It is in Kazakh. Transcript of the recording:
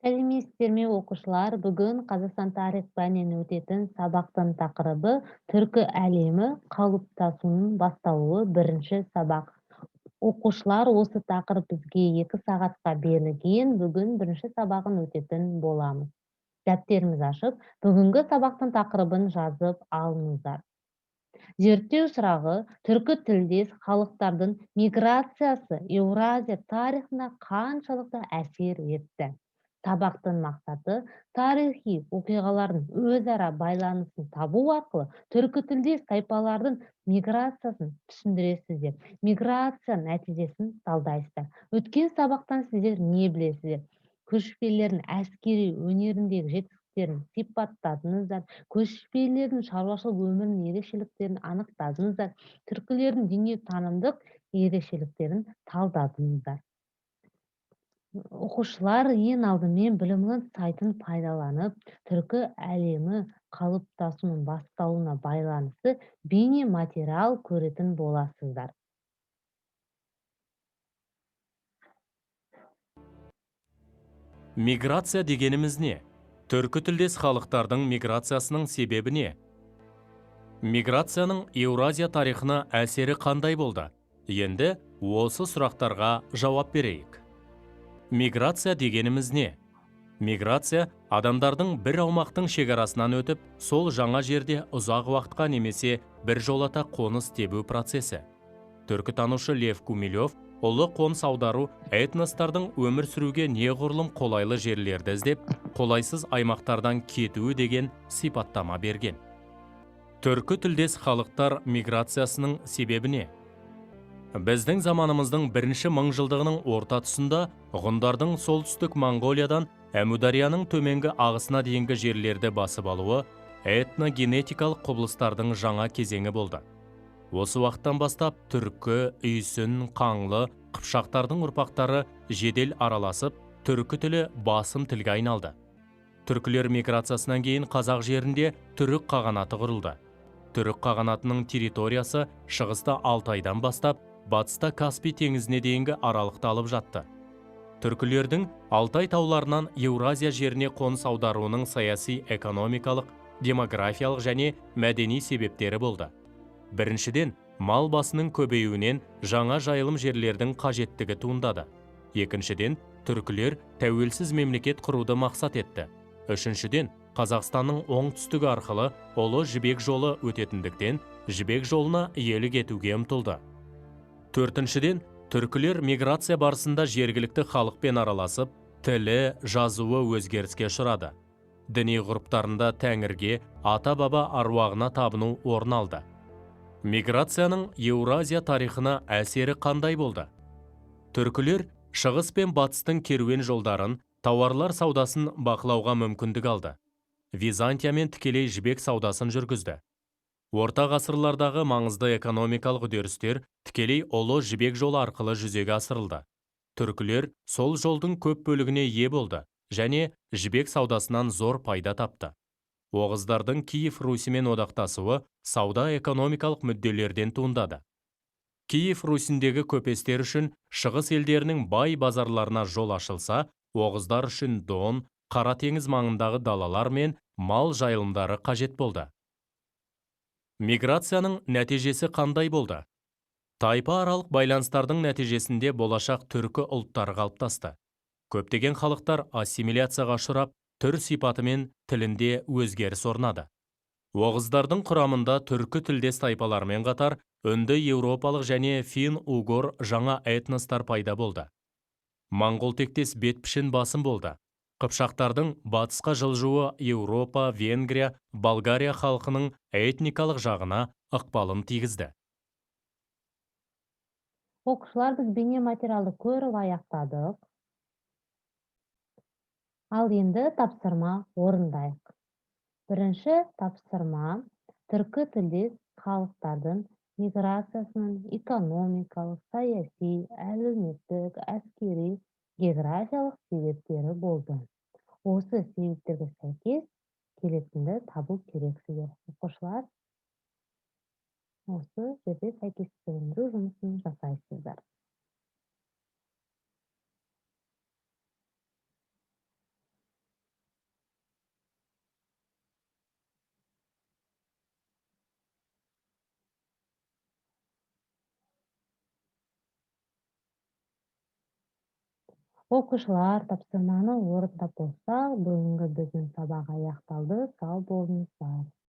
Сәлеметсіздер ме оқушылар? Бүгін Қазақстан тарих пәнінен өтетін сабақтың тақырыбы түркі әлемі қалыптасуының басталуы бірінші сабақ. Оқушылар, осы тақырып бізге 2 сағатқа берілген. Бүгін бірінші сабағын өтетін боламыз. Дәптеріңізді ашып, бүгінгі сабақтың тақырыбын жазып алыңыздар. Зерттеу сұрағы түркі тілдес халықтардың миграциясы Еуразия тарихына қаншалықты әсер етті? Сабақтың мақсаты тарихи оқиғалардың өзара байланысын табу арқылы түркі тілдес тайпалардың миграциясын түсіндіресіздер. Миграция нәтижесін талдайсыздар. Өткен сабақтан сіздер не білесіздер? Көшпелілердің әскери өнеріндегі жетістіктерін сипаттадыңыздар. Көшпелілердің шаруашылық өмірінің ерекшеліктерін анықтадыңыздар. Түркілердің дүниетанымдық ерекшеліктерін талдадыңыздар. Оқушылар ең алдымен білімнің сайтын пайдаланып, түркі әлемі қалыптасуының басталуына байланысты бейне материал көретін боласыздар. Миграция дегеніміз не? Түркі тілдес халықтардың миграциясының себебі не? Миграцияның Еуразия тарихына әсері қандай болды? Енді осы сұрақтарға жауап берейік. Миграция дегеніміз не? Миграция адамдардың бір аумақтың шекарасынан өтіп, сол жаңа жерде ұзақ уақытқа немесе бір жолата қоныс тебу процесі. Түркітанушы Лев Гумилев ұлы қоныс аудару этностардың өмір сүруге неғұрлым қолайлы жерлерді іздеп, қолайсыз аймақтардан кетуі деген сипаттама берген. Түркі тілдес халықтар миграциясының себебі не? Біздің заманымыздың бірінші мыңжылдығының орта тұсында ғұндардың солтүстік Монғолиядан Әмударияның төменгі ағысына дейінгі жерлерді басып алуы этногенетикалық құбылыстардың жаңа кезеңі болды. Осы уақыттан бастап түркі, үйсін, қаңлы, қыпшақтардың ұрпақтары жедел араласып, түркі тілі басым тілге айналды. Түркілер миграциясынан кейін қазақ жерінде түрік қағанаты құрылды. Түрік қағанатының территориясы шығыста Алтайдан бастап, батыста Каспий теңізіне дейінгі аралықты алып жатты. Түркілердің Алтай тауларынан Еуразия жеріне қоныс аударуының саяси, экономикалық, демографиялық және мәдени себептері болды. Біріншіден, мал басының көбеюінен жаңа жайылым жерлердің қажеттігі туындады. Екіншіден, түркілер тәуелсіз мемлекет құруды мақсат етті. Үшіншіден, Қазақстанның оңтүстігі арқылы Ұлы Жібек жолы өтетіндіктен Жібек жолына иелік етуге ұмтылды. Төртіншіден, түркілер миграция барысында жергілікті халықпен араласып, тілі, жазуы өзгеріске ұшырады. Діни ғұрыптарында тәңірге, ата-баба аруағына табыну орын алды. Миграцияның Еуразия тарихына әсері қандай болды? Түркілер шығыс пен батыстың керуен жолдарын, тауарлар саудасын бақылауға мүмкіндік алды. Византиямен тікелей жібек саудасын жүргізді. Орта ғасырлардағы маңызды экономикалық үдерістер тікелей Ұлы Жібек жолы арқылы жүзеге асырылды. Түркілер сол жолдың көп бөлігіне ие болды және жібек саудасынан зор пайда тапты. Оғыздардың Киев Русімен одақтасуы сауда-экономикалық мүдделерден туындады. Киев Русіндегі көпестер үшін шығыс елдерінің бай базарларына жол ашылса, оғыздар үшін Дон, Қара теңіз маңындағы далалар мен мал жайылымдары қажет болды. Миграцияның нәтижесі қандай болды? Тайпа аралық байланыстардың нәтижесінде болашақ түркі ұлттары қалыптасты. Көптеген халықтар ассимиляцияға ұшырап, түр сипаты мен тілінде өзгеріс орнады. Оғыздардың құрамында түркі тілдес тайпалармен қатар үнді еуропалық және фин-угор жаңа этностар пайда болды. Моңғол тектес бет-пішін басым болды. Қыпшақтардың батысқа жылжуы Еуропа, Венгрия, Болгария халқының этникалық жағына ықпалын тигізді. Оқушылар, біз бейне материалды көріп аяқтадық. Ал енді тапсырма орындайық. Бірінші тапсырма түркі тілдес халықтардың миграциясының экономикалық, саяси, әлеуметтік, әскери, географиялық себептері болды. Осы себептерге сәйкес келетінді табу керексіздер. Оқушылар, осы жерде сәйкестендіру жұмысын жасайсыздар. Окуучулар тапшырманы орундап болсак, бүгүнкү биздин сабак аякталды. Сау болуңуздар.